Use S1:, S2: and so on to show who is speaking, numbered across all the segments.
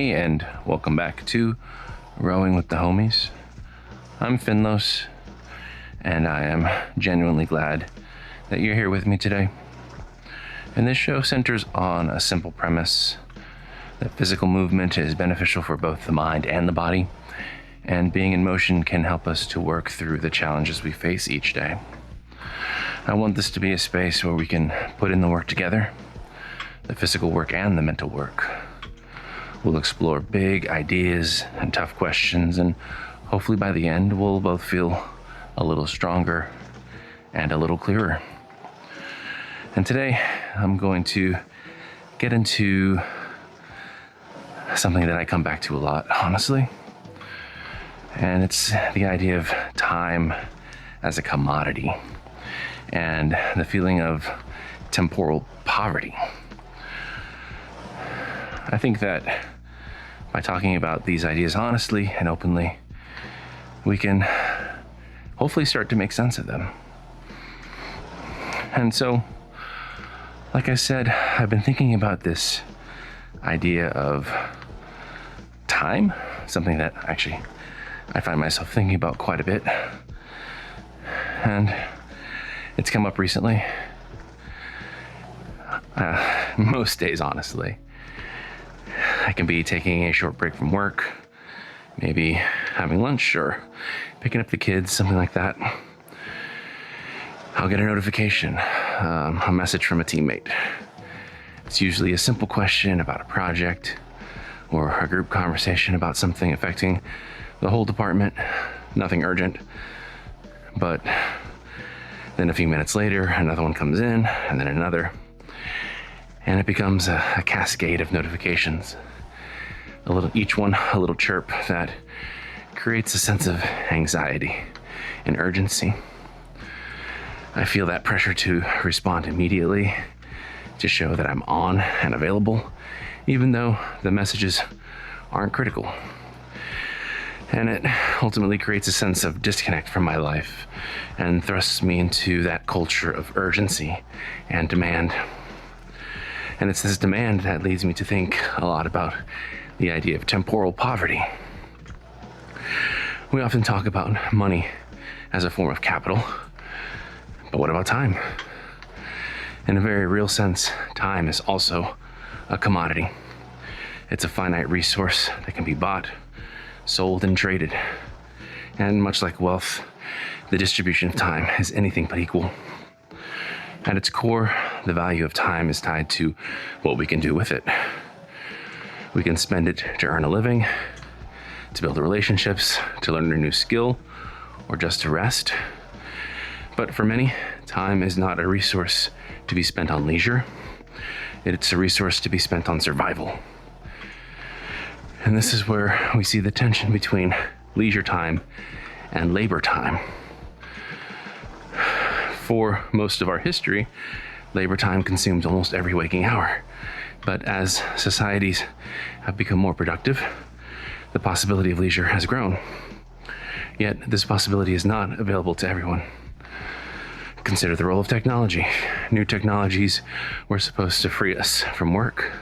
S1: Hey, and welcome back to Rowing with the Homies. I'm Finlos, and I am genuinely glad that you're here with me today. And this show centers on a simple premise that physical movement is beneficial for both the mind and the body, and being in motion can help us to work through the challenges we face each day. I want this to be a space where we can put in the work together, the physical work and the mental work. We'll explore big ideas and tough questions, and hopefully by the end we'll both feel a little stronger and a little clearer. And today I'm going to get into something that I come back to a lot, honestly. And it's the idea of time as a commodity and the feeling of temporal poverty. I think that by talking about these ideas honestly and openly, we can hopefully start to make sense of them. And so, like I said, I've been thinking about this idea of time, something that actually I find myself thinking about quite a bit. And it's come up recently. Most days, honestly. I can be taking a short break from work, maybe having lunch or picking up the kids, something like that. I'll get a notification, a message from a teammate. It's usually a simple question about a project or a group conversation about something affecting the whole department, nothing urgent. But then a few minutes later, another one comes in, and then another. And it becomes a cascade of notifications. Each one a little chirp that creates a sense of anxiety and urgency. I feel that pressure to respond immediately, to show that I'm on and available, even though the messages aren't critical. And it ultimately creates a sense of disconnect from my life and thrusts me into that culture of urgency and demand. And it's this demand that leads me to think a lot about the idea of temporal poverty. We often talk about money as a form of capital, but what about time? In a very real sense, time is also a commodity. It's a finite resource that can be bought, sold, and traded. And much like wealth, the distribution of time is anything but equal. At its core, the value of time is tied to what we can do with it. We can spend it to earn a living, to build relationships, to learn a new skill, or just to rest. But for many, time is not a resource to be spent on leisure. It's a resource to be spent on survival. And this is where we see the tension between leisure time and labor time. For most of our history, labor time consumed almost every waking hour. But as societies have become more productive, the possibility of leisure has grown. Yet this possibility is not available to everyone. Consider the role of technology. New technologies were supposed to free us from work.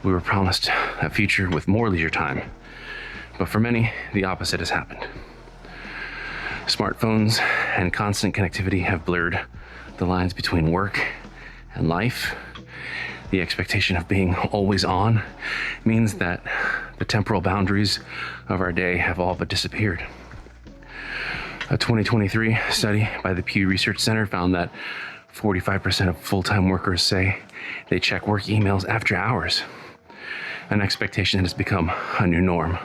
S1: We were promised a future with more leisure time. But for many, the opposite has happened. Smartphones and constant connectivity have blurred the lines between work and life. The expectation of being always on means that the temporal boundaries of our day have all but disappeared. A 2023 study by the Pew Research Center found that 45% of full-time workers say they check work emails after hours, an expectation that has become a new norm.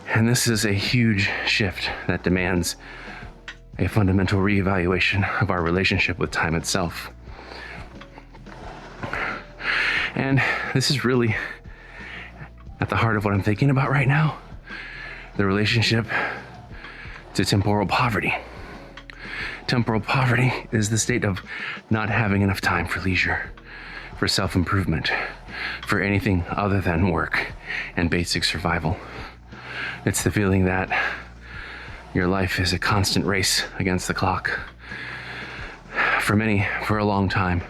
S1: And this is a huge shift that demands a fundamental reevaluation of our relationship with time itself. And this is really at the heart of what I'm thinking about right now, the relationship to temporal poverty. Temporal poverty is the state of not having enough time for leisure, for self-improvement, for anything other than work and basic survival. It's the feeling that your life is a constant race against the clock. For many, for a long time,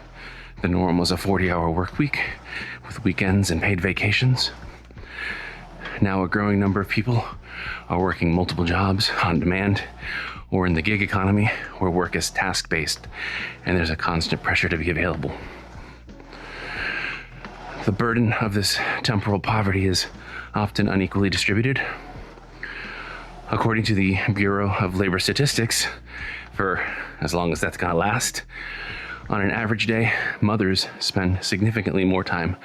S1: the norm was a 40-hour work week with weekends and paid vacations. Now a growing number of people are working multiple jobs on demand, or in the gig economy where work is task-based and there's a constant pressure to be available. The burden of this temporal poverty is often unequally distributed. According to the Bureau of Labor Statistics, for as long as that's gonna last, on an average day, mothers spend significantly more time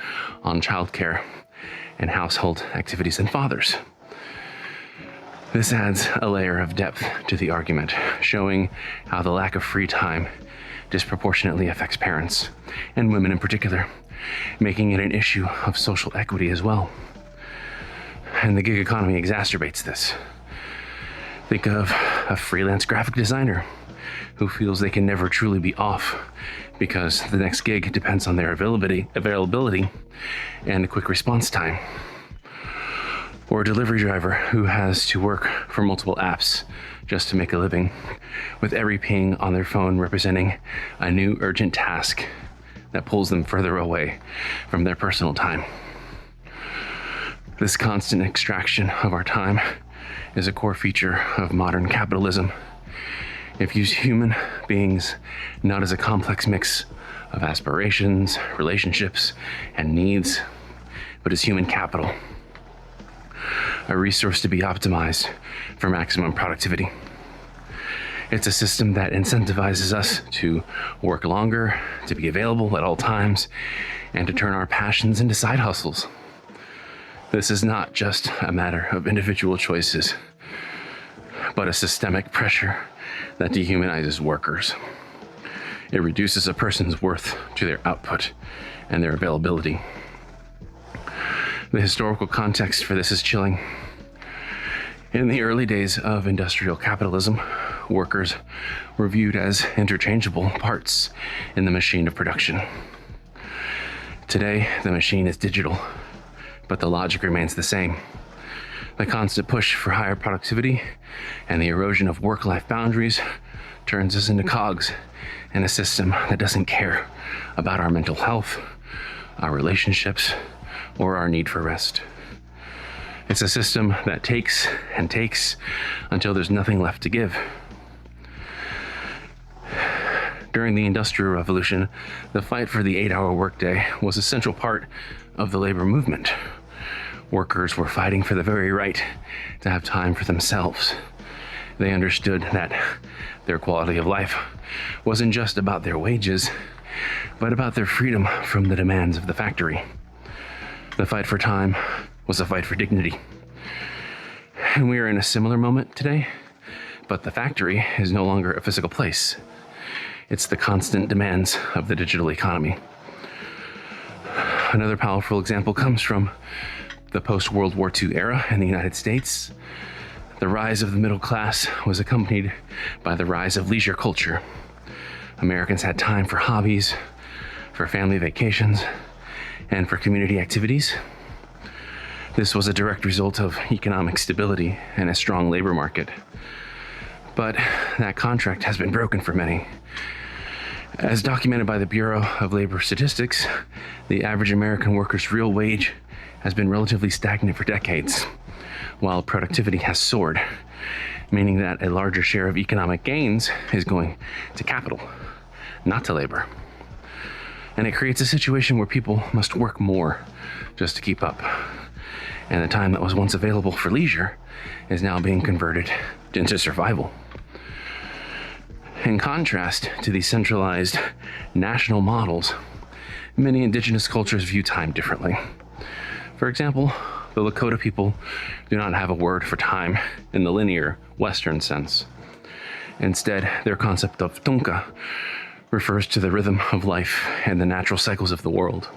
S1: on childcare and household activities than fathers. This adds a layer of depth to the argument, showing how the lack of free time disproportionately affects parents, and women in particular, making it an issue of social equity as well. And the gig economy exacerbates this. Think of a freelance graphic designer who feels they can never truly be off because the next gig depends on their availability and a quick response time. Or a delivery driver who has to work for multiple apps just to make a living, with every ping on their phone representing a new urgent task that pulls them further away from their personal time. This constant extraction of our time is a core feature of modern capitalism. It views human beings not as a complex mix of aspirations, relationships, and needs, but as human capital, a resource to be optimized for maximum productivity. It's a system that incentivizes us to work longer, to be available at all times, and to turn our passions into side hustles. This is not just a matter of individual choices, but a systemic pressure that dehumanizes workers. It reduces a person's worth to their output and their availability. The historical context for this is chilling. In the early days of industrial capitalism, workers were viewed as interchangeable parts in the machine of production. Today, the machine is digital, but the logic remains the same. The constant push for higher productivity and the erosion of work-life boundaries turns us into cogs in a system that doesn't care about our mental health, our relationships, or our need for rest. It's a system that takes and takes until there's nothing left to give. During the Industrial Revolution, the fight for the 8-hour workday was a central part of the labor movement. Workers were fighting for the very right to have time for themselves. They understood that their quality of life wasn't just about their wages, but about their freedom from the demands of the factory. The fight for time was a fight for dignity. And we are in a similar moment today, but the factory is no longer a physical place. It's the constant demands of the digital economy. Another powerful example comes from the post-World War II era in the United States. The rise of the middle class was accompanied by the rise of leisure culture. Americans had time for hobbies, for family vacations, and for community activities. This was a direct result of economic stability and a strong labor market. But that contract has been broken for many. As documented by the Bureau of Labor Statistics, the average American worker's real wage has been relatively stagnant for decades, while productivity has soared, meaning that a larger share of economic gains is going to capital, not to labor. And it creates a situation where people must work more just to keep up. And the time that was once available for leisure is now being converted into survival. In contrast to these centralized national models, many indigenous cultures view time differently. For example, the Lakota people do not have a word for time in the linear Western sense. Instead, their concept of tunka refers to the rhythm of life and the natural cycles of the world.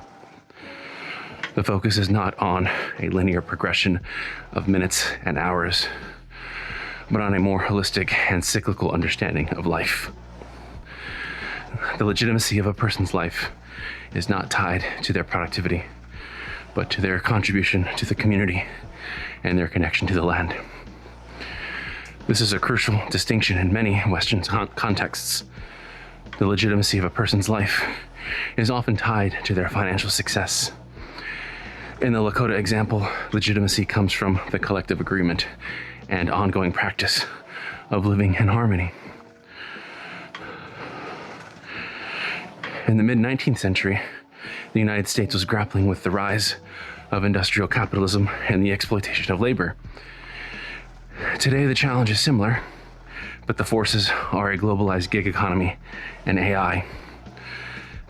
S1: The focus is not on a linear progression of minutes and hours, but on a more holistic and cyclical understanding of life. The legitimacy of a person's life is not tied to their productivity, but to their contribution to the community and their connection to the land. This is a crucial distinction in many Western contexts. The legitimacy of a person's life is often tied to their financial success. In the Lakota example, legitimacy comes from the collective agreement and ongoing practice of living in harmony. In the mid-19th century, the United States was grappling with the rise of industrial capitalism and the exploitation of labor. Today, the challenge is similar, but the forces are a globalized gig economy and AI.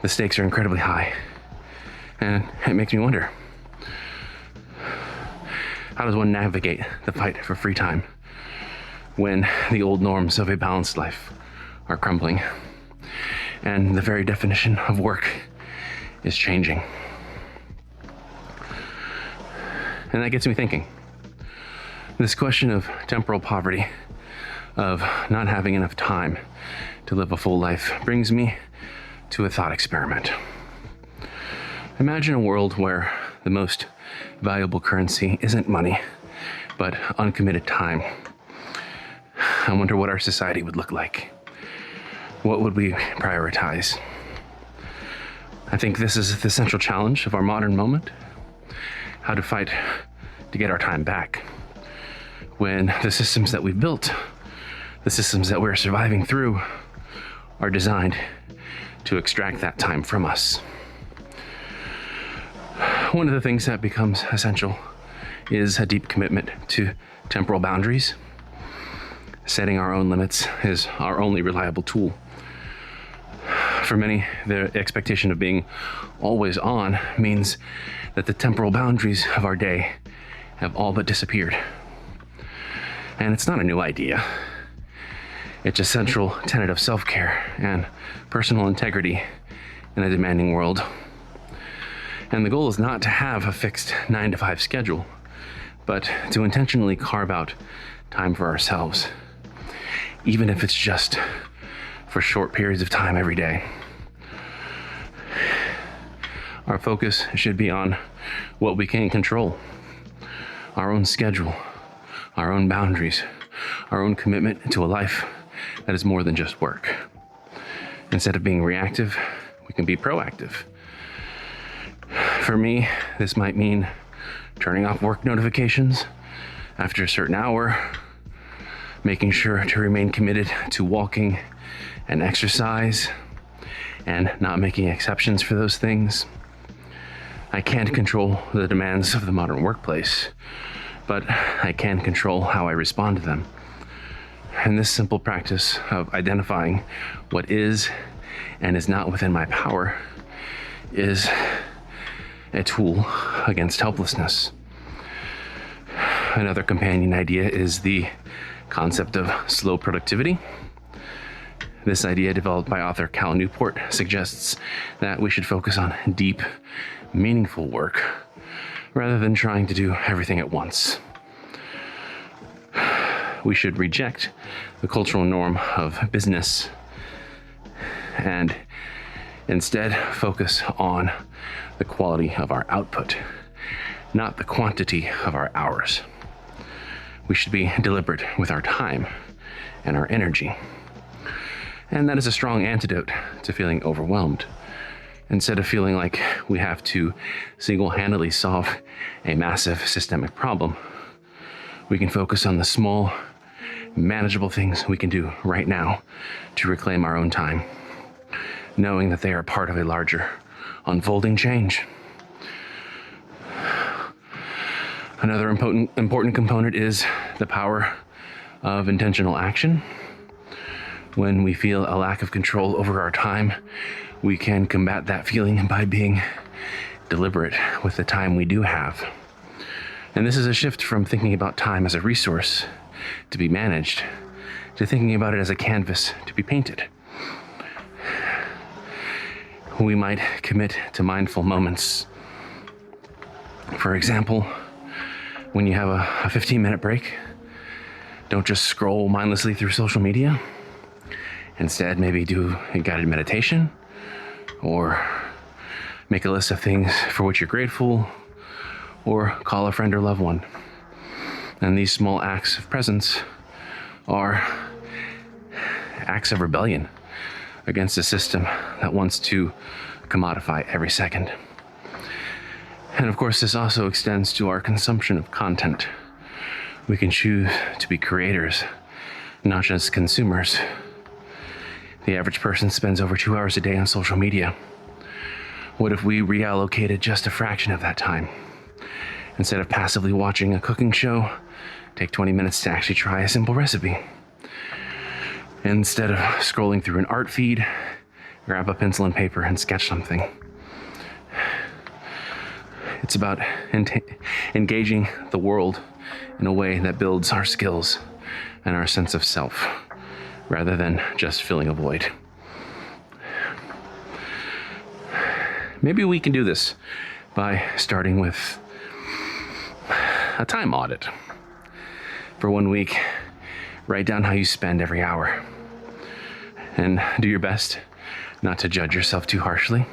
S1: The stakes are incredibly high, and it makes me wonder, how does one navigate the fight for free time when the old norms of a balanced life are crumbling and the very definition of work is changing? And that gets me thinking. This question of temporal poverty, of not having enough time to live a full life, brings me to a thought experiment. Imagine a world where the most valuable currency isn't money, but uncommitted time. I wonder what our society would look like. What would we prioritize? I think this is the central challenge of our modern moment: how to fight to get our time back when the systems that we've built, the systems that we're surviving through, are designed to extract that time from us. One of the things that becomes essential is a deep commitment to temporal boundaries. Setting our own limits is our only reliable tool. For many, the expectation of being always on means that the temporal boundaries of our day have all but disappeared. And it's not a new idea. It's a central tenet of self-care and personal integrity in a demanding world. And the goal is not to have a fixed 9-to-5 schedule, but to intentionally carve out time for ourselves, even if it's just for short periods of time every day. Our focus should be on what we can control: our own schedule, our own boundaries, our own commitment to a life that is more than just work. Instead of being reactive, we can be proactive. For me, this might mean turning off work notifications after a certain hour, making sure to remain committed to walking and exercise, and not making exceptions for those things. I can't control the demands of the modern workplace, but I can control how I respond to them. And this simple practice of identifying what is and is not within my power is a tool against helplessness. Another companion idea is the concept of slow productivity. This idea, developed by author Cal Newport, suggests that we should focus on deep, meaningful work rather than trying to do everything at once. We should reject the cultural norm of business and instead focus on the quality of our output, not the quantity of our hours. We should be deliberate with our time and our energy. And that is a strong antidote to feeling overwhelmed. Instead of feeling like we have to single-handedly solve a massive systemic problem, we can focus on the small, manageable things we can do right now to reclaim our own time, knowing that they are part of a larger, unfolding change. Another important component is the power of intentional action. When we feel a lack of control over our time, we can combat that feeling by being deliberate with the time we do have. And this is a shift from thinking about time as a resource to be managed to thinking about it as a canvas to be painted. We might commit to mindful moments. For example, when you have a 15-minute break, don't just scroll mindlessly through social media. Instead, maybe do a guided meditation or make a list of things for which you're grateful, or call a friend or loved one. And these small acts of presence are acts of rebellion against a system that wants to commodify every second. And of course, this also extends to our consumption of content. We can choose to be creators, not just consumers. The average person spends over 2 hours a day on social media. What if we reallocated just a fraction of that time? Instead of passively watching a cooking show, take 20 minutes to actually try a simple recipe. Instead of scrolling through an art feed, grab a pencil and paper and sketch something. It's about engaging the world in a way that builds our skills and our sense of self, rather than just filling a void. Maybe we can do this by starting with a time audit. For 1 week, write down how you spend every hour. And do your best not to judge yourself too harshly.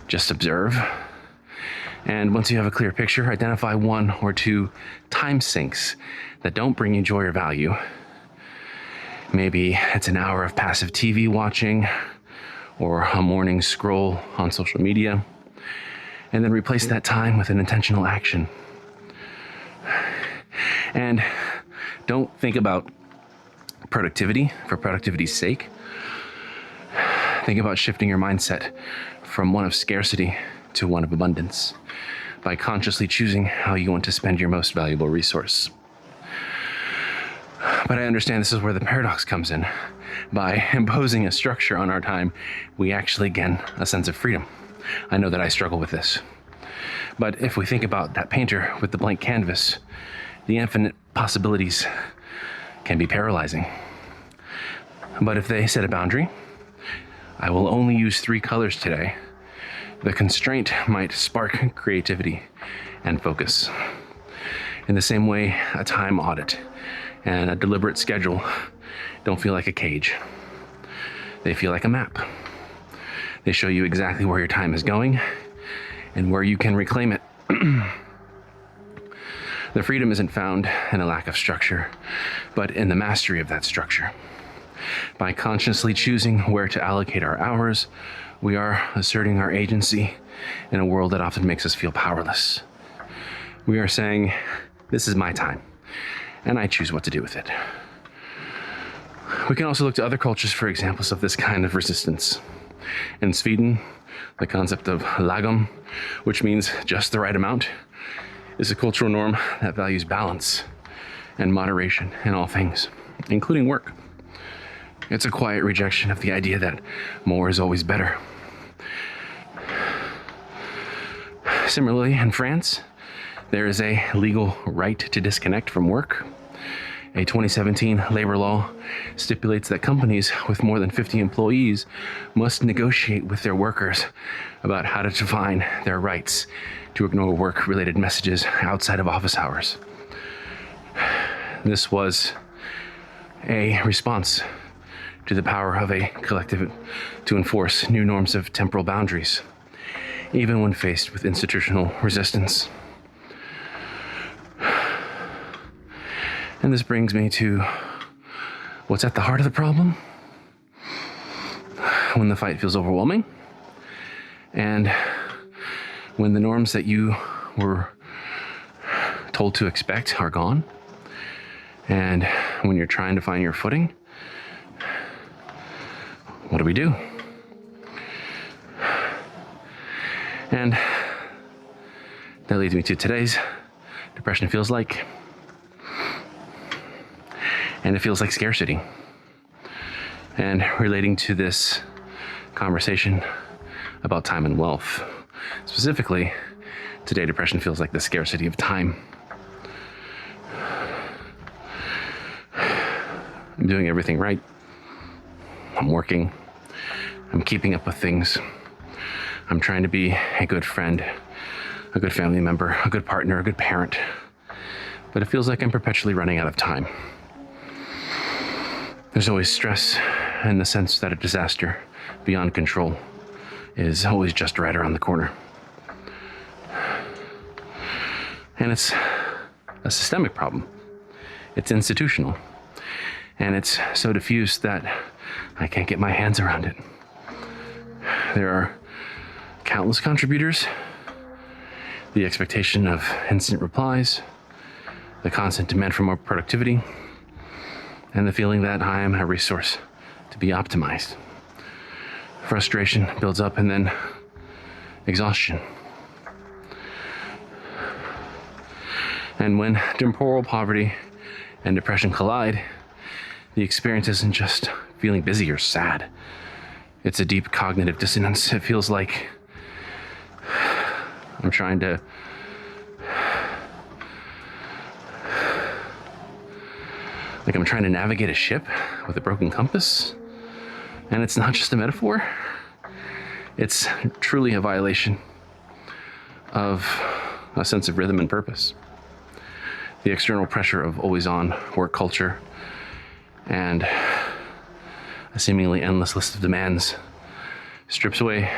S1: Just observe. And once you have a clear picture, identify 1 or 2 time sinks that don't bring you joy or value. Maybe it's an hour of passive TV watching or a morning scroll on social media, and then replace that time with an intentional action. And don't think about productivity for productivity's sake. Think about shifting your mindset from one of scarcity to one of abundance by consciously choosing how you want to spend your most valuable resource. But I understand this is where the paradox comes in. By imposing a structure on our time, we actually gain a sense of freedom. I know that I struggle with this. But if we think about that painter with the blank canvas, the infinite possibilities can be paralyzing. But if they set a boundary, I will only use 3 colors today, the constraint might spark creativity and focus. In the same way, a time audit and a deliberate schedule don't feel like a cage. They feel like a map. They show you exactly where your time is going and where you can reclaim it. The freedom isn't found in a lack of structure, but in the mastery of that structure. By consciously choosing where to allocate our hours, we are asserting our agency in a world that often makes us feel powerless. We are saying, this is my time, and I choose what to do with it. We can also look to other cultures for examples of this kind of resistance. In Sweden, the concept of lagom, which means just the right amount, is a cultural norm that values balance and moderation in all things, including work. It's a quiet rejection of the idea that more is always better. Similarly, in France, there is a legal right to disconnect from work. A 2017 labor law stipulates that companies with more than 50 employees must negotiate with their workers about how to define their rights to ignore work-related messages outside of office hours. This was a response to the power of a collective to enforce new norms of temporal boundaries, even when faced with institutional resistance. And this brings me to what's at the heart of the problem when the fight feels overwhelming and when the norms that you were told to expect are gone, and when you're trying to find your footing. What do we do? And that leads me to today's depression feels like. And it feels like scarcity. And relating to this conversation about time and wealth, specifically, today depression feels like the scarcity of time. I'm doing everything right. I'm working. I'm keeping up with things. I'm trying to be a good friend, a good family member, a good partner, a good parent. But it feels like I'm perpetually running out of time. There's always stress and the sense that a disaster beyond control is always just right around the corner. And it's a systemic problem. It's institutional. And it's so diffuse that I can't get my hands around it. There are countless contributors. the expectation of instant replies, the constant demand for more productivity, and the feeling that I am a resource to be optimized. Frustration builds up and then exhaustion. And when temporal poverty and depression collide, the experience isn't just feeling busy or sad. It's a deep cognitive dissonance. It feels like I'm trying to navigate a ship with a broken compass. And it's not just a metaphor. It's truly a violation of a sense of rhythm and purpose. The external pressure of always-on work culture and a seemingly endless list of demands strips away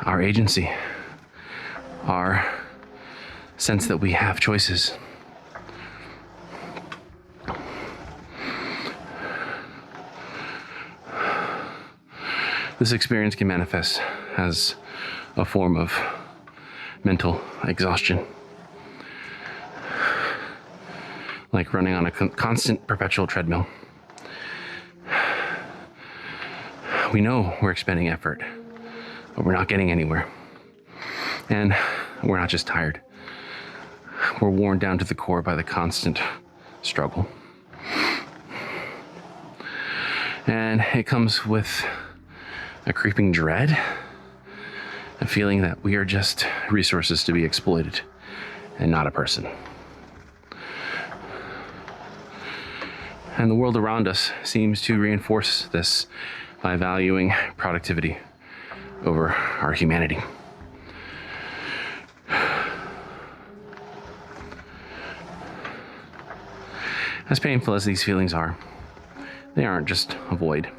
S1: our agency, our sense that we have choices. This experience can manifest as a form of mental exhaustion, like running on a constant perpetual treadmill. We know we're expending effort, but we're not getting anywhere. And we're not just tired. We're worn down to the core by the constant struggle. And it comes with a creeping dread, a feeling that we are just resources to be exploited and not a person. And the world around us seems to reinforce this by valuing productivity over our humanity. As painful as these feelings are, they aren't just a void.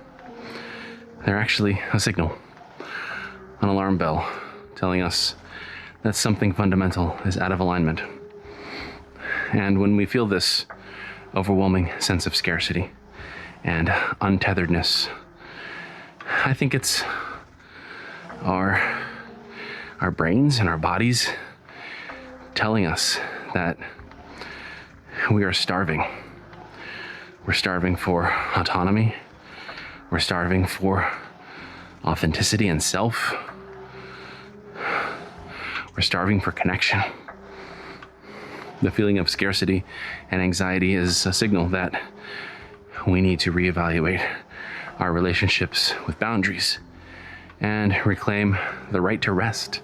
S1: They're actually a signal, an alarm bell telling us that something fundamental is out of alignment. And when we feel this overwhelming sense of scarcity and untetheredness, I think it's our brains and our bodies telling us that we are starving. We're starving for autonomy. We're starving for authenticity and self. We're starving for connection. The feeling of scarcity and anxiety is a signal that we need to reevaluate our relationships with boundaries and reclaim the right to rest.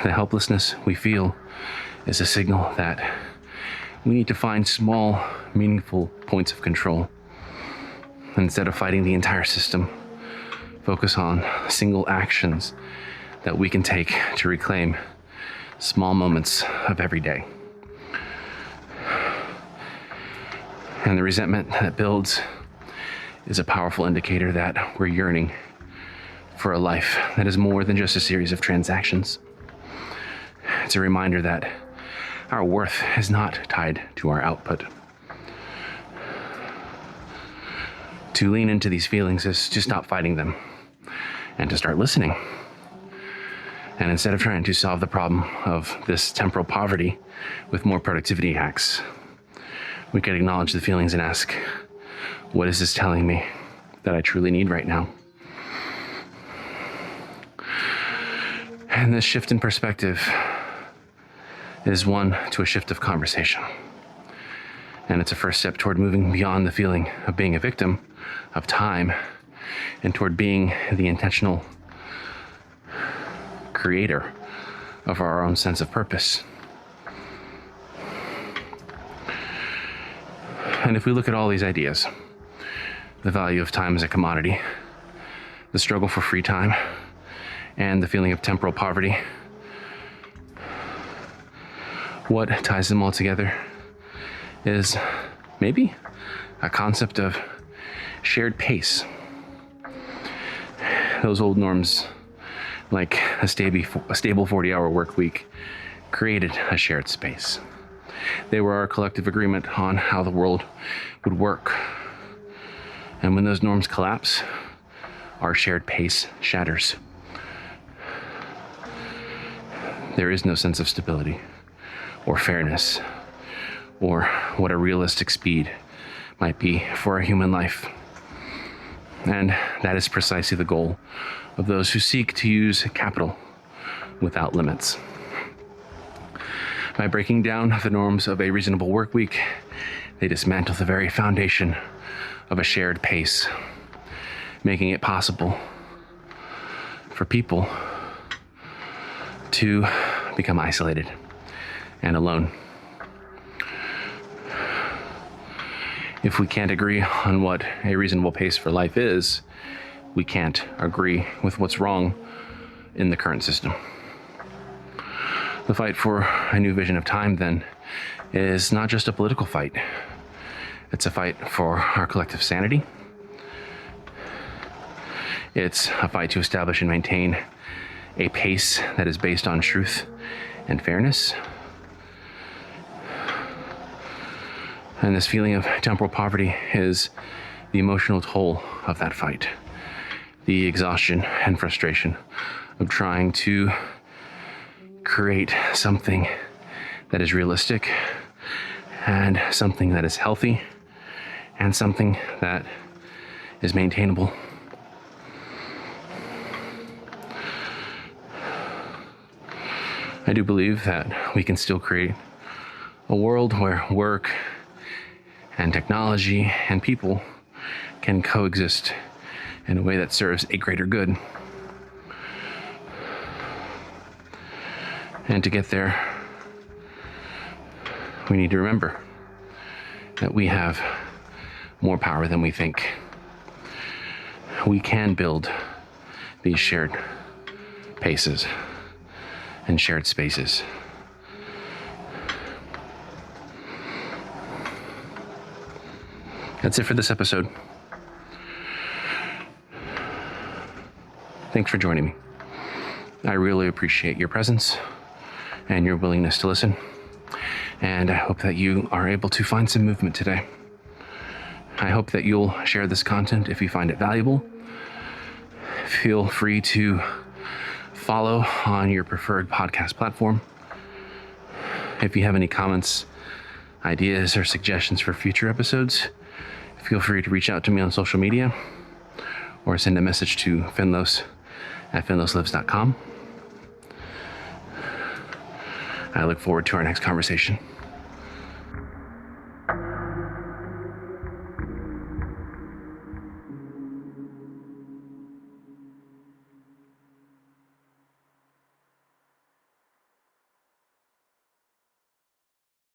S1: The helplessness we feel is a signal that we need to find small, meaningful points of control. Instead of fighting the entire system, focus on single actions that we can take to reclaim small moments of every day. And the resentment that builds is a powerful indicator that we're yearning for a life that is more than just a series of transactions. It's a reminder that our worth is not tied to our output. To lean into these feelings is to stop fighting them and to start listening. And instead of trying to solve the problem of this temporal poverty with more productivity hacks, we can acknowledge the feelings and ask, what is this telling me that I truly need right now? And this shift in perspective is one to a shift of conversation. And it's a first step toward moving beyond the feeling of being a victim of time and toward being the intentional creator of our own sense of purpose. And if we look at all these ideas, the value of time as a commodity, the struggle for free time, and the feeling of temporal poverty, what ties them all together is maybe a concept of shared pace. Those old norms, like a stable 40-hour work week, created a shared space. They were our collective agreement on how the world would work. And when those norms collapse, our shared pace shatters. there is no sense of stability or fairness or what a realistic speed might be for a human life. And that is precisely the goal of those who seek to use capital without limits. By breaking down the norms of a reasonable work week, they dismantle the very foundation of a shared pace, making it possible for people to become isolated and alone. If we can't agree on what a reasonable pace for life is, we can't agree with what's wrong in the current system. The fight for a new vision of time, then, is not just a political fight. It's a fight for our collective sanity. It's a fight to establish and maintain a pace that is based on truth and fairness. And this feeling of temporal poverty is the emotional toll of that fight. The exhaustion and frustration of trying to create something that is realistic and something that is healthy and something that is maintainable. I do believe that we can still create a world where work and technology and people can coexist in a way that serves a greater good. And to get there, we need to remember that we have more power than we think. We can build these shared paces and shared spaces. That's it for this episode. Thanks for joining me. I really appreciate your presence and your willingness to listen. And I hope that you are able to find some movement today. I hope that you'll share this content if you find it valuable. Feel free to follow on your preferred podcast platform. If you have any comments, ideas, or suggestions for future episodes, feel free to reach out to me on social media or send a message to finlos@finloslives.com. I look forward to our next conversation.